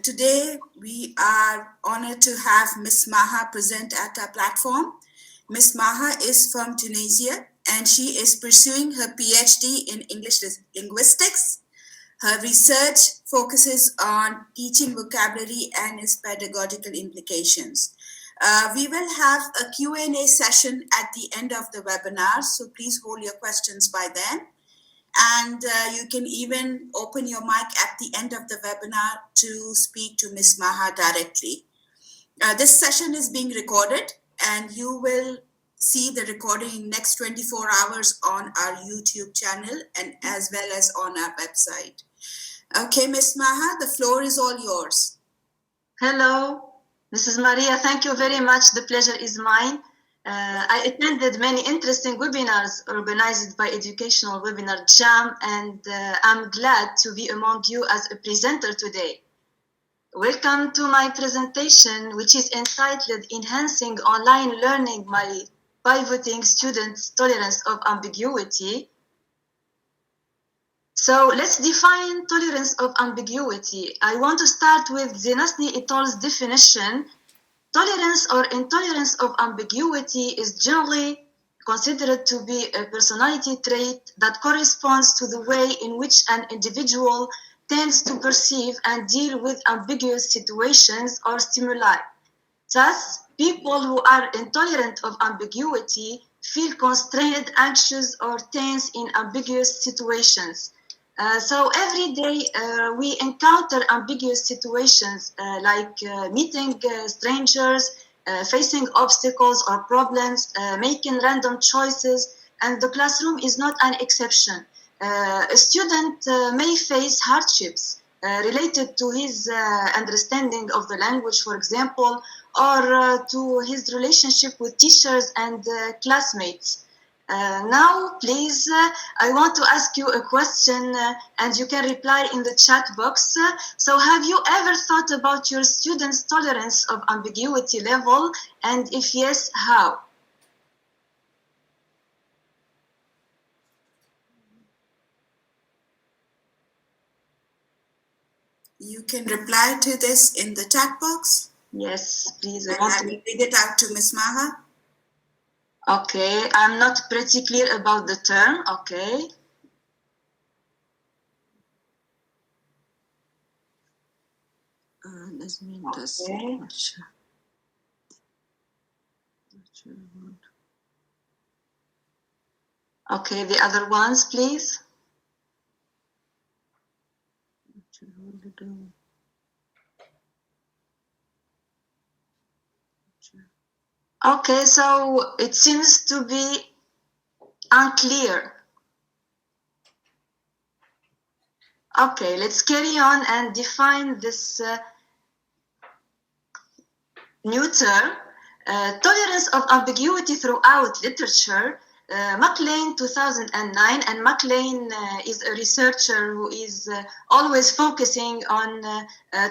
today we are honored to have Ms. Maha present at our platform. Ms. Maha is from Tunisia and she is pursuing her PhD in English linguistics. Her research focuses on teaching vocabulary and its pedagogical implications. We will have a Q&A session at the end of the webinar, so please hold your questions by then. And you can even open your mic at the end of the webinar to speak to Ms. Maha directly. This session is being recorded and you will see the recording in next 24 hours on our YouTube channel and as well as on our website. Okay, Ms. Maha, the floor is all yours. Hello, this is Maria. Thank you very much. The pleasure is mine. I attended many interesting webinars organized by Educational Webinar Jam, and I'm glad to be among you as a presenter today. Welcome to my presentation, which is entitled Enhancing Online Learning by Pivoting Students' Tolerance of Ambiguity. So let's define tolerance of ambiguity. I want to start with Zinasny et al.'s definition. Tolerance or intolerance of ambiguity is generally considered to be a personality trait that corresponds to the way in which an individual tends to perceive and deal with ambiguous situations or stimuli. Thus, people who are intolerant of ambiguity feel constrained, anxious, or tense in ambiguous situations. So every day we encounter ambiguous situations like meeting strangers, facing obstacles or problems, making random choices, and the classroom is not an exception. A student may face hardships related to his understanding of the language, for example, or to his relationship with teachers and classmates. Now, please, I want to ask you a question and you can reply in the chat box. So have you ever thought about your students' tolerance of ambiguity level? And if yes, how? You can reply to this in the chat box. Yes, please. I will read it out to Ms. Maha. Okay, I'm not pretty clear about the term. Okay. Okay, the other ones, please. Okay, so it seems to be unclear. Okay, let's carry on and define this new term. Tolerance of ambiguity throughout literature. MacLean 2009, and MacLean is a researcher who is always focusing on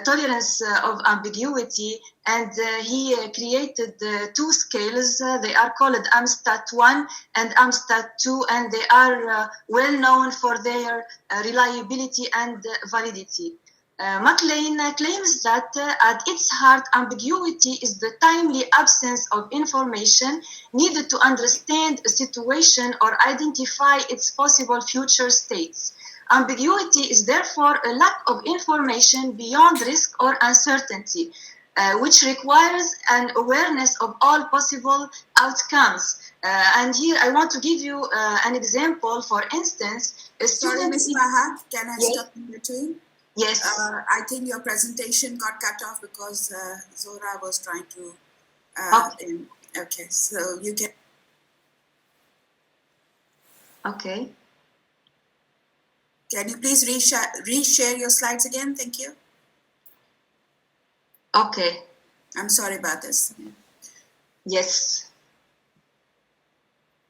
tolerance of ambiguity, and he created two scales. They are called Amstat 1 and Amstat 2, and they are well known for their reliability and validity. MacLean claims that at its heart, ambiguity is the timely absence of information needed to understand a situation or identify its possible future states. Ambiguity is therefore a lack of information beyond risk or uncertainty, which requires an awareness of all possible outcomes. And here I want to give you an example. For instance, a student... Sorry, Ms. Maha, can I stop in between? Yes. I think your presentation got cut off because Zora was trying to... okay, so you can... Okay. Can you please reshare your slides again? Thank you. Okay. I'm sorry about this. Yes.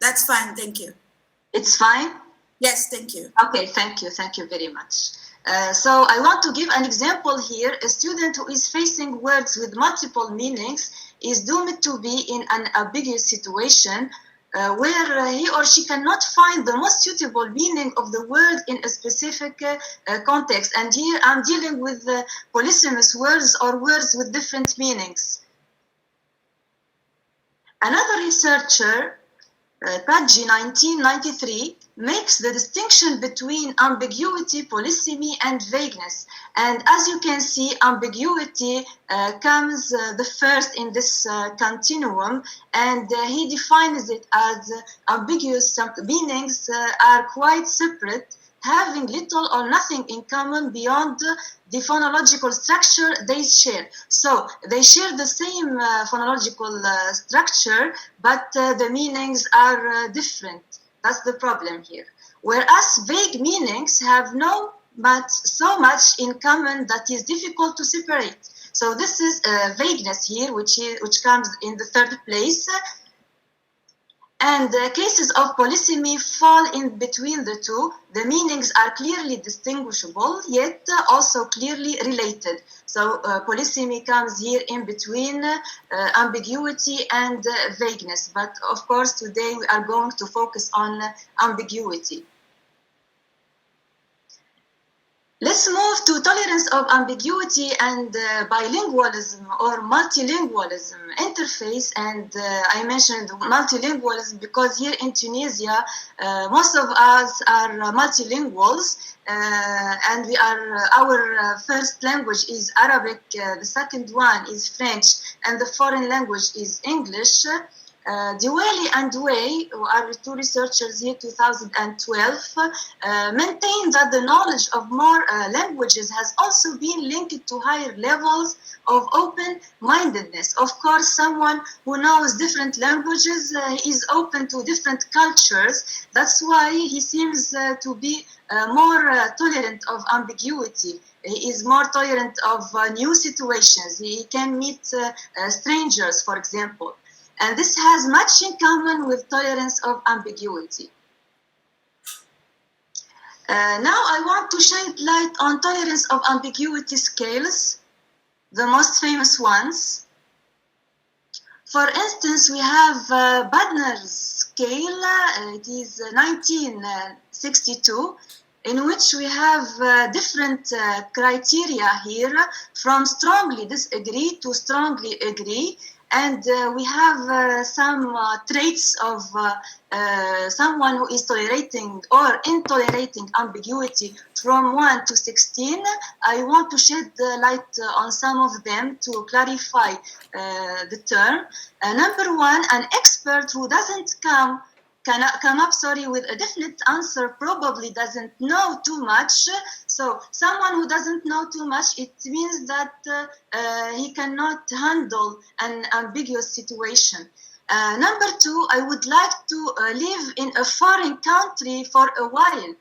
That's fine, thank you. It's fine? Yes, thank you. Okay, thank you very much. So I want to give an example here. A student who is facing words with multiple meanings is doomed to be in an ambiguous situation. where he or she cannot find the most suitable meaning of the word in a specific context. And here I'm dealing with polysemous words or words with different meanings. Another researcher, Tadji 1993, makes the distinction between ambiguity, polysemy, and vagueness. And as you can see, ambiguity comes the first in this continuum, and he defines it as ambiguous meanings are quite separate, having little or nothing in common beyond the phonological structure they share. So they share the same phonological structure, but the meanings are different. That's the problem here. Whereas vague meanings have so much in common that is difficult to separate. So this is vagueness here, which comes in the third place. And cases of polysemy fall in between the two. The meanings are clearly distinguishable, yet also clearly related. So polysemy comes here in between ambiguity and vagueness. But of course, today we are going to focus on ambiguity. Let's move to tolerance of ambiguity and bilingualism or multilingualism interface. And I mentioned multilingualism because here in Tunisia, most of us are multilinguals, and our first language is Arabic, the second one is French, and the foreign language is English. Diwali and Wei, who are two researchers here, 2012, maintain that the knowledge of more languages has also been linked to higher levels of open-mindedness. Of course, someone who knows different languages is open to different cultures. That's why he seems to be more tolerant of ambiguity. He is more tolerant of new situations. He can meet strangers, for example. And this has much in common with tolerance of ambiguity. Now I want to shed light on tolerance of ambiguity scales, the most famous ones. For instance, we have Badner's scale, it is 1962, in which we have different criteria here, from strongly disagree to strongly agree. And we have some traits of someone who is tolerating or intolerating ambiguity from 1 to 16. I want to shed light on some of them to clarify the term. Number 1, an expert who doesn't come up with a definite answer probably doesn't know too much. So someone who doesn't know too much, it means that he cannot handle an ambiguous situation. Number 2, I would like to live in a foreign country for a while.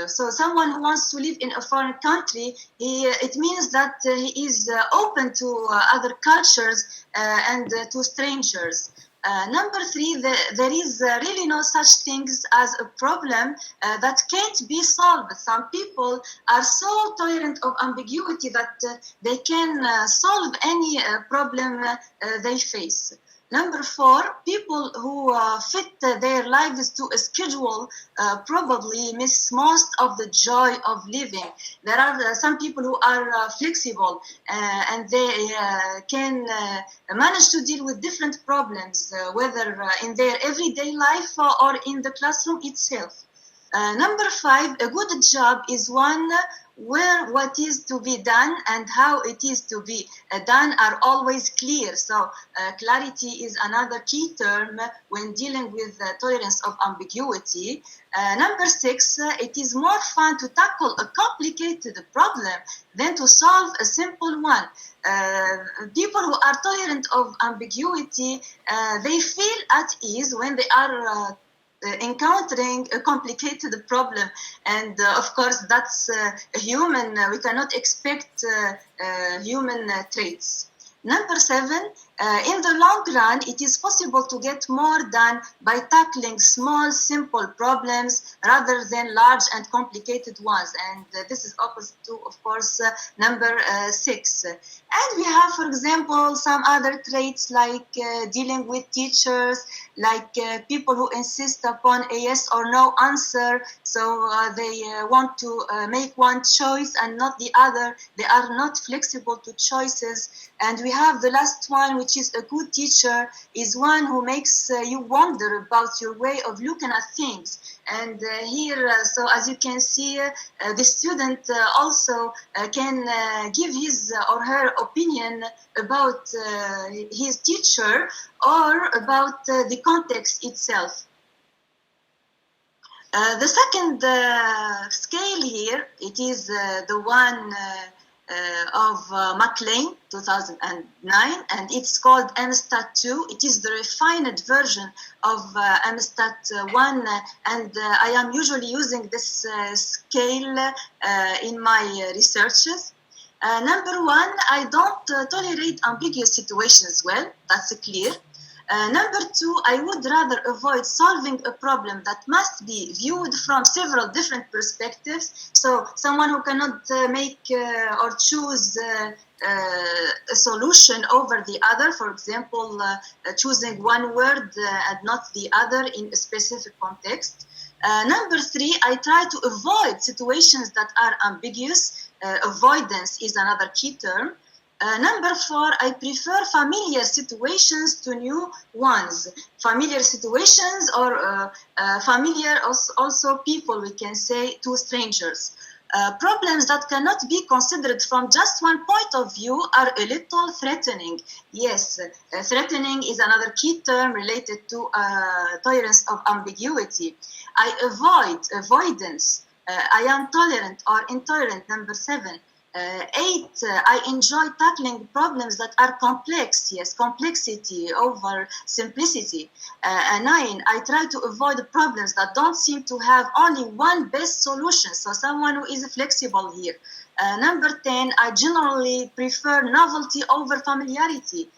So someone who wants to live in a foreign country, it means that he is open to other cultures and to strangers. Number 3, there is really no such things as a problem that can't be solved. Some people are so tolerant of ambiguity that they can solve any problem they face. Number 4, people who fit their lives to a schedule probably miss most of the joy of living. There are some people who are flexible and they can manage to deal with different problems, whether in their everyday life or in the classroom itself. Number 5, a good job is one where what is to be done and how it is to be done are always clear. So clarity is another key term when dealing with tolerance of ambiguity. Number 6, it is more fun to tackle a complicated problem than to solve a simple one. People who are tolerant of ambiguity, they feel at ease when they are encountering a complicated problem, and of course that's human. We cannot expect human traits. Number 7, In the long run, it is possible to get more done by tackling small, simple problems rather than large and complicated ones. And this is opposite to, of course, number 6. And we have, for example, some other traits like dealing with teachers, like people who insist upon a yes or no answer. So they want to make one choice and not the other. They are not flexible to choices. And we have the last one, which is a good teacher, is one who makes you wonder about your way of looking at things. And here, so as you can see, the student also can give his or her opinion about his teacher or about the context itself. The second scale here, it is the one of McLean, 2009, and it's called Amistad 2. It is the refined version of Amistad 1, and I am usually using this scale in my researches. Number 1, I don't tolerate ambiguous situations well, that's clear. Number 2, I would rather avoid solving a problem that must be viewed from several different perspectives. So someone who cannot make or choose a solution over the other, for example, choosing one word and not the other in a specific context. Number 3, I try to avoid situations that are ambiguous. Avoidance is another key term. Number 4, I prefer familiar situations to new ones. Familiar situations or familiar also people, we can say, to strangers. Problems that cannot be considered from just one point of view are a little threatening. Yes, threatening is another key term related to tolerance of ambiguity. I avoid avoidance. I am tolerant or intolerant, number 7. 8, I enjoy tackling problems that are complex, yes, complexity over simplicity. 9, I try to avoid problems that don't seem to have only one best solution, so someone who is flexible here. Number 10, I generally prefer novelty over familiarity.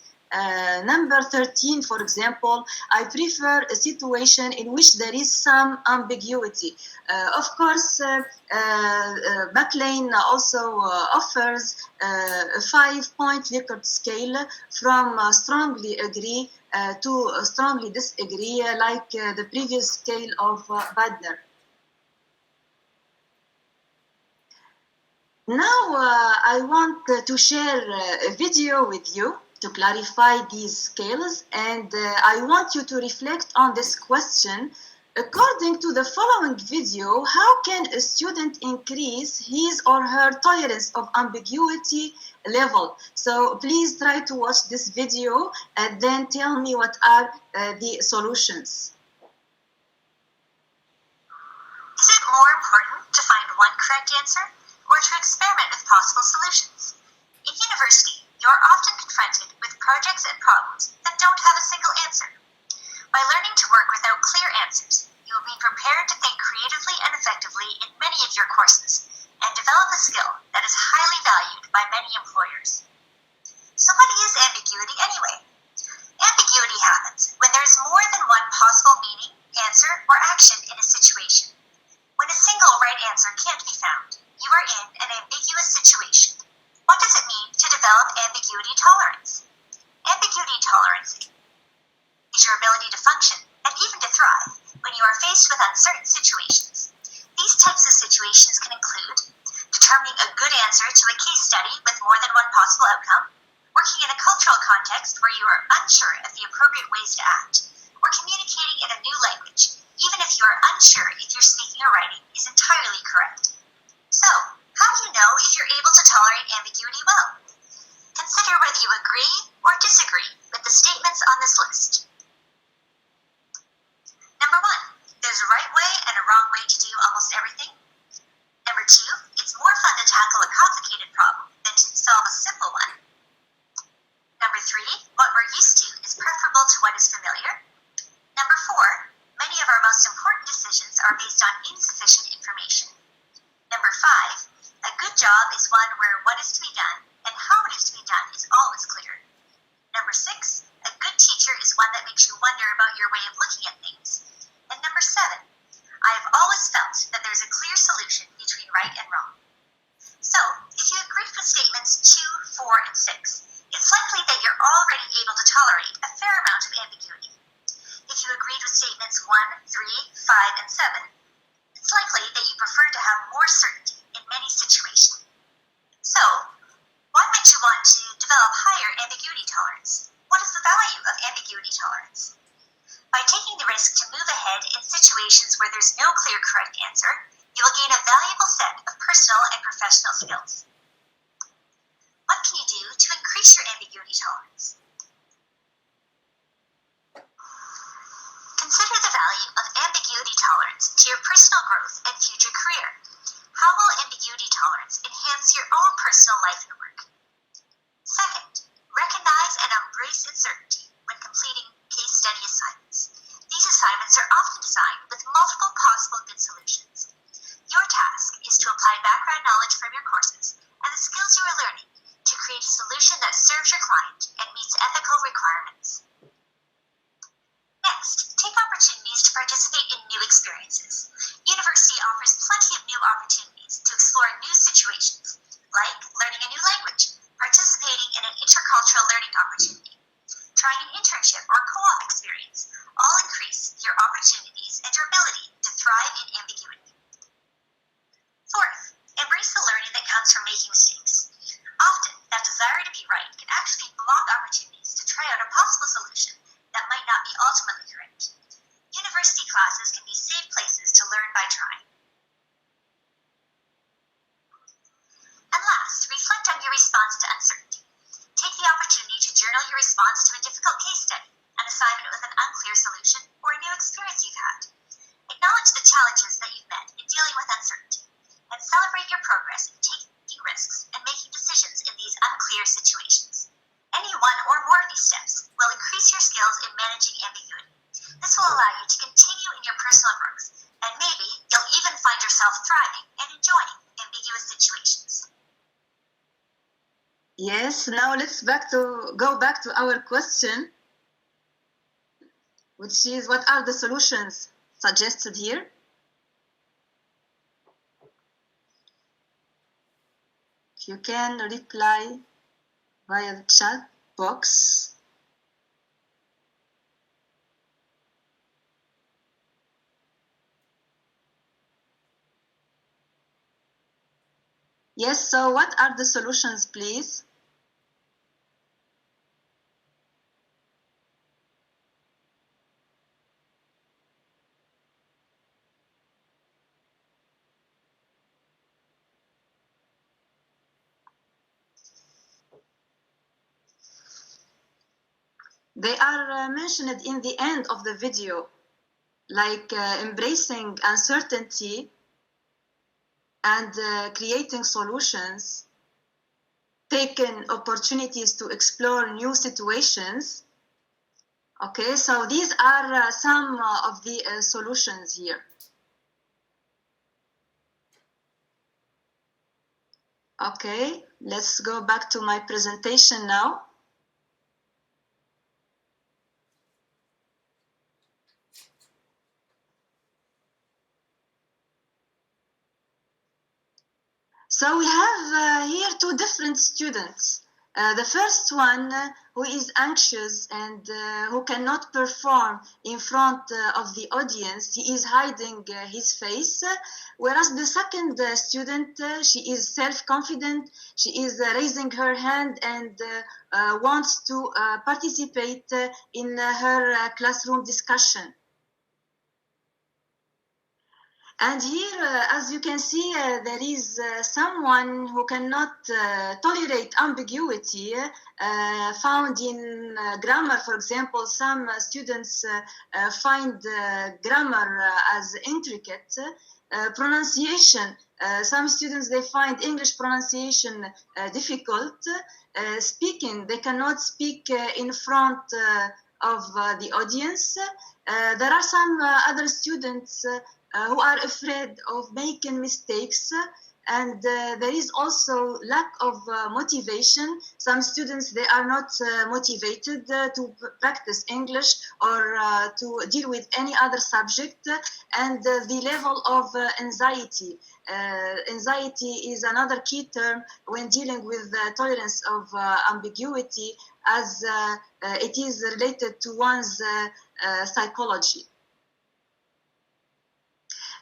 Number 13, for example, I prefer a situation in which there is some ambiguity. Of course, McLean also offers a 5-point Likert scale from strongly agree to strongly disagree, like the previous scale of Badner. Now, I want to share a video with you to clarify these scales, and I want you to reflect on this question. According to the following video, how can a student increase his or her tolerance of ambiguity level? So please try to watch this video and then tell me what are the solutions. Is it more important to find one correct answer or to experiment with possible solutions? In university, you are often confronted with projects and problems that don't have a single answer. By learning to work without clear answers, you will be prepared to think creatively and effectively in many of your courses and develop a skill that is highly valued by many employers. So what is ambiguity anyway? Ambiguity happens when there is more than one possible meaning, answer, or action in a situation. When a single right answer can't be found, you are in an ambiguous situation. What does it mean to develop ambiguity tolerance? Ambiguity tolerance is your ability to function and even to thrive when you are faced with uncertain situations. These types of situations can include determining a good answer to a case study with more than one possible outcome, working in a cultural context where you are unsure of the appropriate ways to act, or communicating in a new language, even if you are unsure if your speaking or writing is entirely correct. So, how do you know if you're able to tolerate ambiguity well? Consider whether you agree or disagree with the statements on this list. Number 1, there's a right way and a wrong way to do almost everything. Number 2, it's more fun to tackle a complicated problem than to solve a simple one. Number 3, what we're used to is preferable to what is familiar. Number 4, many of our most important decisions are based on insufficient information. Number 5, a good job is one where what is to be done and how it is to be done is always clear. Number 6, develop higher ambiguity tolerance. What is the value of ambiguity tolerance? By taking the risk to move ahead in situations where there's no clear correct answer, you will gain a valuable set of personal and professional skills. What can you do to increase your ambiguity tolerance? Consider the value of ambiguity tolerance to your personal growth and future career. How will ambiguity tolerance enhance your own personal life and work? Second, recognize and embrace uncertainty when completing case study assignments. These assignments are often designed with multiple possible good solutions. Your task is to apply background knowledge from your courses and the skills you are learning to create a solution that serves your client and meets ethical requirements. Next, take opportunities to participate in new experiences. University offers plenty of new opportunities to explore new situations, like learning a new language, participating in an intercultural learning opportunity, trying an internship or co-op experience, all increase your opportunities and your ability to thrive in ambiguity. Fourth, embrace the learning that comes from making mistakes. Often, that desire to be right can actually block opportunities to try out a possible solution that might not be ultimately correct. University classes can be safe places to learn by trying. And last, reflect on your response to uncertainty. Take the opportunity to journal your response to a difficult case study, an assignment with an unclear solution, or a new experience you've had. Acknowledge the challenges that you've met in dealing with uncertainty, and celebrate your progress in taking risks and making decisions in these unclear situations. Any one or more of these steps will increase your skills in managing ambiguity. This will allow you to continue in your personal growth, and maybe you'll even find yourself thriving and enjoying ambiguous situations. Yes, now let's go back to our question, which is, what are the solutions suggested here? If you can reply via the chat box. Yes, so what are the solutions, please? They are mentioned in the end of the video, like embracing uncertainty and creating solutions, taking opportunities to explore new situations. Okay, so these are some of the solutions here. Okay, let's go back to my presentation now. So we have here two different students. The first one who is anxious and who cannot perform in front of the audience, he is hiding his face, whereas the second student, she is self-confident, she is raising her hand and wants to participate in her classroom discussion. And here, as you can see, there is someone who cannot tolerate ambiguity found in grammar. For example, some students find grammar as intricate. Pronunciation, some students, they find English pronunciation difficult. Speaking, they cannot speak in front of the audience. There are some other students who are afraid of making mistakes, and there is also lack of motivation. Some students, they are not motivated to practice English or to deal with any other subject, and the level of anxiety. Anxiety is another key term when dealing with the tolerance of ambiguity, as it is related to one's psychology.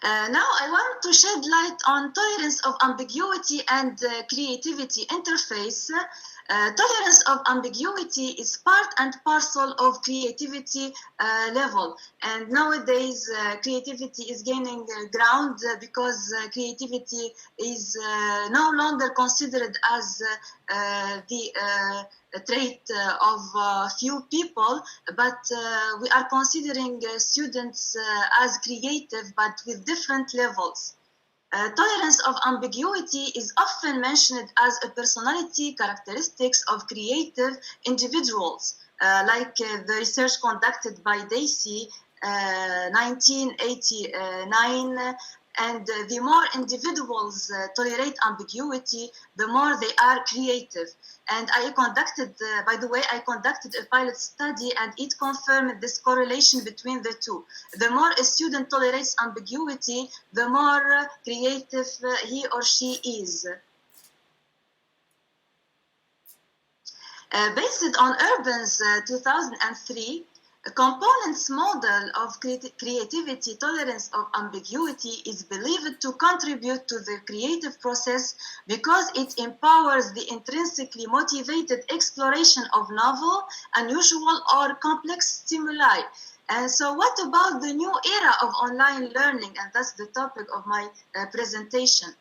Now I want to shed light on tolerance of ambiguity and creativity interface. Tolerance of ambiguity is part and parcel of creativity level. And nowadays, creativity is gaining ground because creativity is no longer considered as the trait of few people, but we are considering students as creative, but with different levels. Tolerance of ambiguity is often mentioned as a personality characteristics of creative individuals, like the research conducted by Dacey, 1989, and the more individuals tolerate ambiguity, the more they are creative. And I conducted, by the way, I conducted a pilot study and it confirmed this correlation between the two. The more a student tolerates ambiguity, the more creative he or she is. Based on Urban's 2003, a components model of creativity tolerance of ambiguity is believed to contribute to the creative process because it empowers the intrinsically motivated exploration of novel, unusual, or complex stimuli. And so what about the new era of online learning? And that's the topic of my presentation.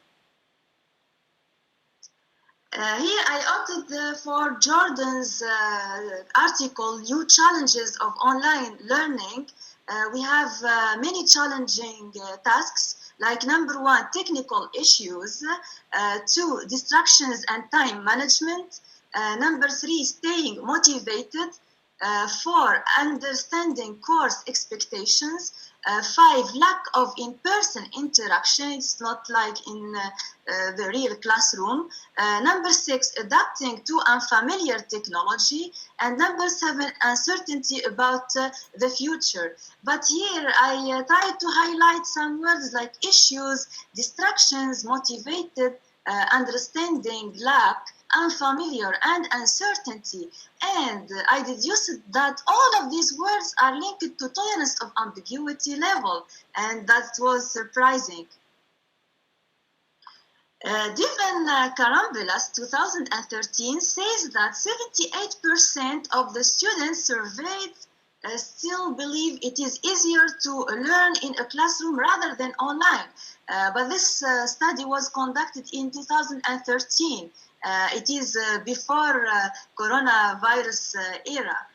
Here I opted for Jordan's article, New Challenges of Online Learning. We have many challenging tasks, like number 1, technical issues, 2, distractions and time management, number 3, staying motivated, 4, understanding course expectations, 5, lack of in-person interaction. It's not like in the real classroom. Number 6, adapting to unfamiliar technology. And number 7, uncertainty about the future. But here I tried to highlight some words like issues, distractions, motivated, understanding, lack, unfamiliar, and uncertainty. And I deduced that all of these words are linked to tolerance of ambiguity level, and that was surprising. Devin Karambelas, 2013, says that 78% of the students surveyed still believe it is easier to learn in a classroom rather than online. But this study was conducted in 2013. It is before coronavirus era.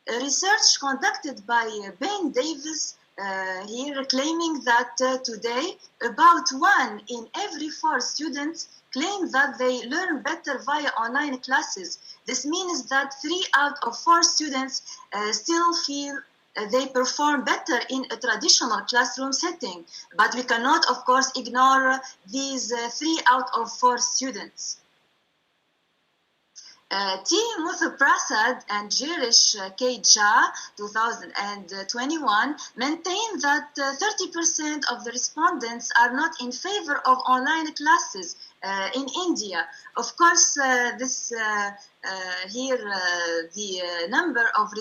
Research conducted by Ben Davis here claiming that today about 1 in every 4 students claim that they learn better via online classes. This means that 3 out of 4 students still feel they perform better in a traditional classroom setting. But we cannot, of course, ignore these 3 out of 4 students. T. Muthuprasad and Jirish K. Jha, 2021, maintain that 30% of the respondents are not in favor of online classes in India. Of course, the number of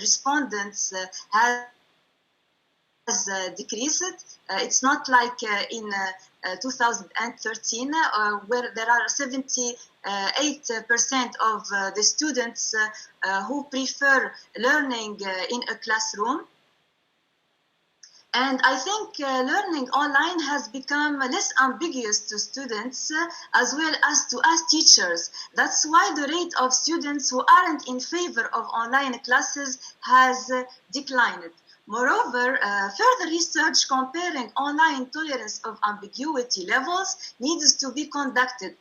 respondents has decreased. It's not like in 2013 where there are 78% of the students who prefer learning in a classroom. And I think learning online has become less ambiguous to students as well as to us teachers. That's why the rate of students who aren't in favor of online classes has declined. Moreover, further research comparing online tolerance of ambiguity levels needs to be conducted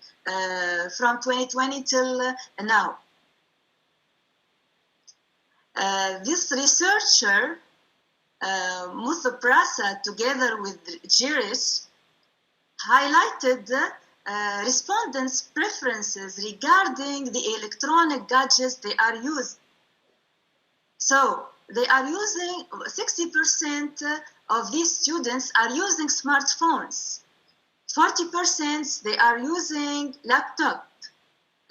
from 2020 till now. This researcher, Muthuprasad, together with Jirish, highlighted respondents' preferences regarding the electronic gadgets they are using. So, they are using, 60% of these students are using smartphones. 40% they are using laptop.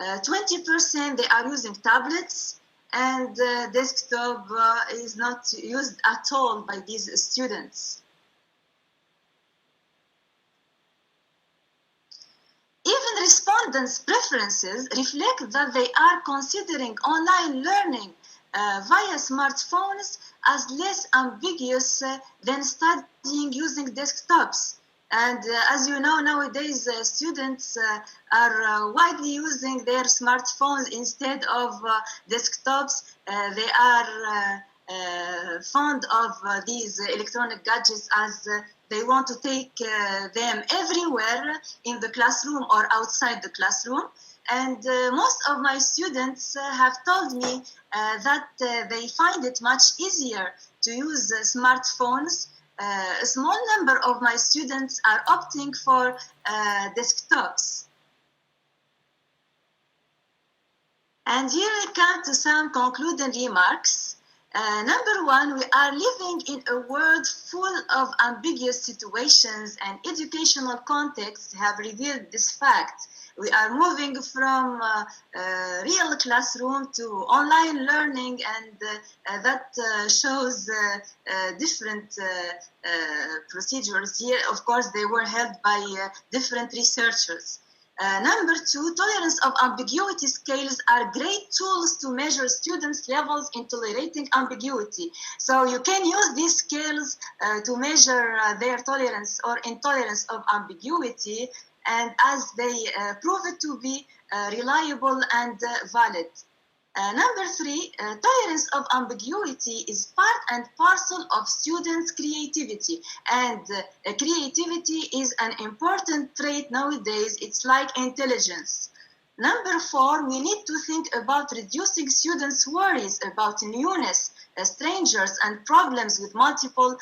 20% they are using tablets, and desktop is not used at all by these students. even respondents' preferences reflect that they are considering online learning via smartphones as less ambiguous than studying using desktops. And as you know, nowadays students are widely using their smartphones instead of desktops. They are fond of these electronic gadgets as they want to take them everywhere in the classroom or outside the classroom. And most of my students have told me that they find it much easier to use smartphones. A small number of my students are opting for desktops. And here I come to some concluding remarks. Number one, we are living in a world full of ambiguous situations, and educational contexts have revealed this fact. We are moving from real classroom to online learning, and that shows different procedures here. Of course, they were held by different researchers. Number two, tolerance of ambiguity scales are great tools to measure students' levels in tolerating ambiguity. So you can use these scales to measure their tolerance or intolerance of ambiguity, and as they prove it to be reliable and valid. Number three, tolerance of ambiguity is part and parcel of students' creativity, and creativity is an important trait nowadays. It's like intelligence. Number four, we need to think about reducing students' worries about newness, strangers, and problems with multiple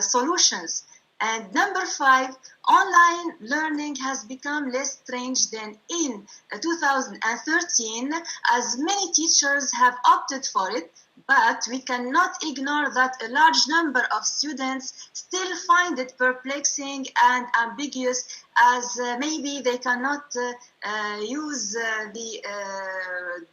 solutions. And number five, online learning has become less strange than in 2013, as many teachers have opted for it, but we cannot ignore that a large number of students still find it perplexing and ambiguous, as maybe they cannot use the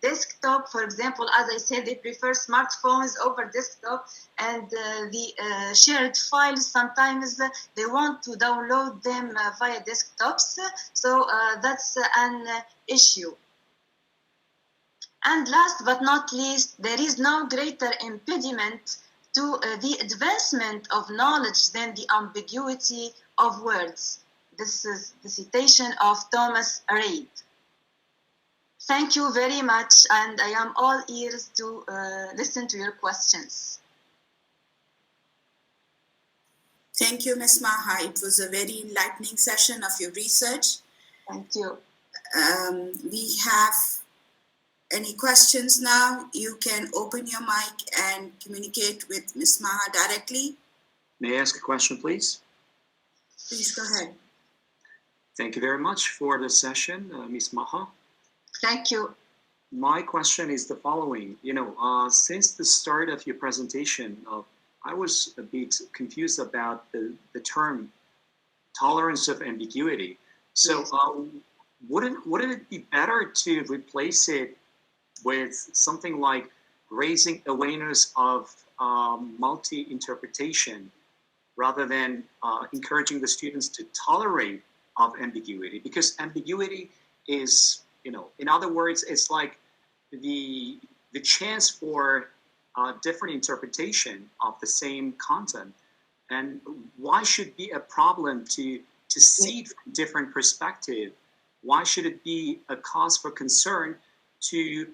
desktop. For example, as I said, they prefer smartphones over desktop, and the shared files, sometimes they want to download them via desktops, so that's an issue. And last but not least, there is no greater impediment to the advancement of knowledge than the ambiguity of words. This is the citation of Thomas Reid. Thank you very much, and I am all ears to listen to your questions. Thank you, Ms. Maha. It was a very enlightening session of your research. Thank you. We have any questions now? You can open your mic and communicate with Ms. Maha directly. May I ask a question, please? Please go ahead. Thank you very much for the session, Ms. Maha. Thank you. My question is the following. Since the start of your presentation, I was a bit confused about the term tolerance of ambiguity. So wouldn't it be better to replace it with something like raising awareness of multi-interpretation rather than encouraging the students to tolerate of ambiguity? Because ambiguity is, in other words, it's like the chance for different interpretation of the same content. And why should be a problem to see it from different perspective? Why should it be a cause for concern to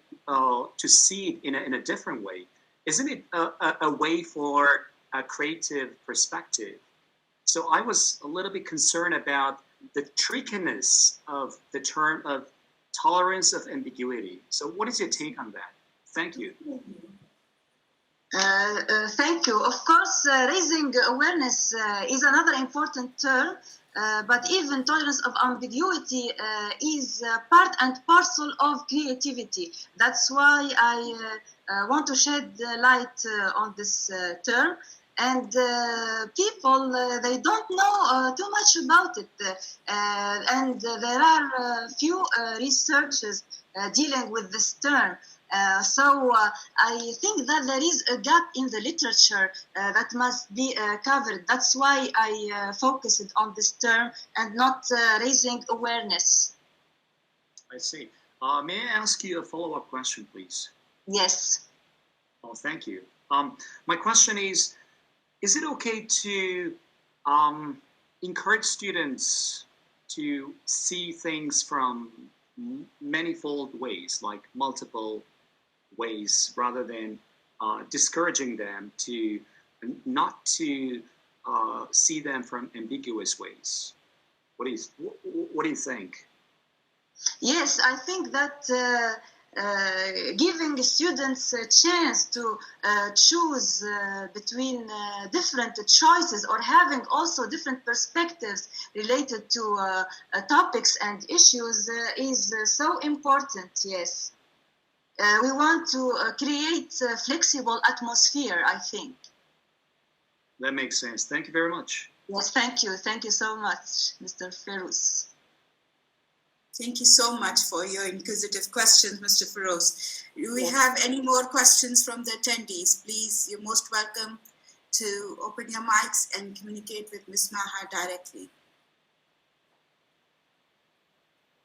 see it in a different way? Isn't it a way for a creative perspective? So I was a little bit concerned about the trickiness of the term of tolerance of ambiguity. So what is your take on that? Thank you. Thank you. Of course, raising awareness is another important term, but even tolerance of ambiguity is part and parcel of creativity. That's why I want to shed light on this term. And people, they don't know too much about it. And there are few researchers dealing with this term. So I think that there is a gap in the literature that must be covered. That's why I focused on this term and not raising awareness. I see. May I ask you a follow-up question, please? Yes. Oh, thank you. My question is it okay to encourage students to see things from manifold ways, like multiple ways, rather than discouraging them to not to see them from ambiguous ways? What do you think? Yes, I think that giving students a chance to choose between different choices, or having also different perspectives related to topics and issues is so important. Yes, we want to create a flexible atmosphere, I think. That makes sense. Thank you very much. Yes, thank you. Thank you so much, Mr. Feroz. Thank you so much for your inquisitive questions, Mr. Feroz. Do we have any more questions from the attendees? Please, you're most welcome to open your mics and communicate with Ms. Maha directly.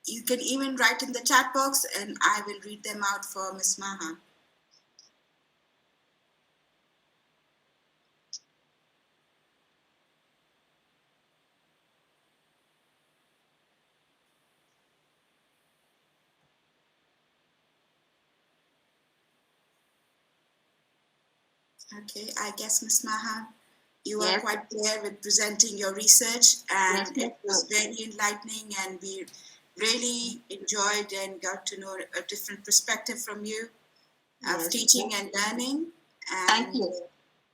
You can even write in the chat box and I will read them out for Ms. Maha. Okay, I guess Ms. Maha, you are quite clear with presenting your research, and it was very enlightening, and we really enjoyed and got to know a different perspective from you of teaching and learning. And thank you.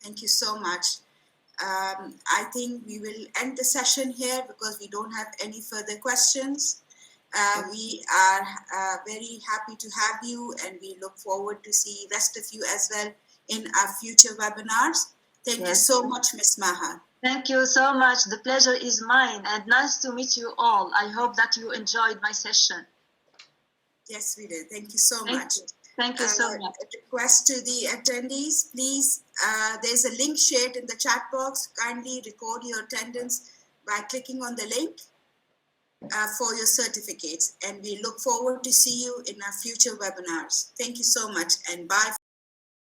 Thank you so much. I think we will end the session here because we don't have any further questions. We are very happy to have you, and we look forward to see the rest of you as well in our future webinars. Thank you so much, Ms. Maha. Thank you so much. The pleasure is mine, and nice to meet you all. I hope that you enjoyed my session. Yes, we did. Thank you so much. Thank you so much. A request to the attendees, please, there's a link shared in the chat box. Kindly record your attendance by clicking on the link for your certificates. And we look forward to see you in our future webinars. Thank you so much, and bye.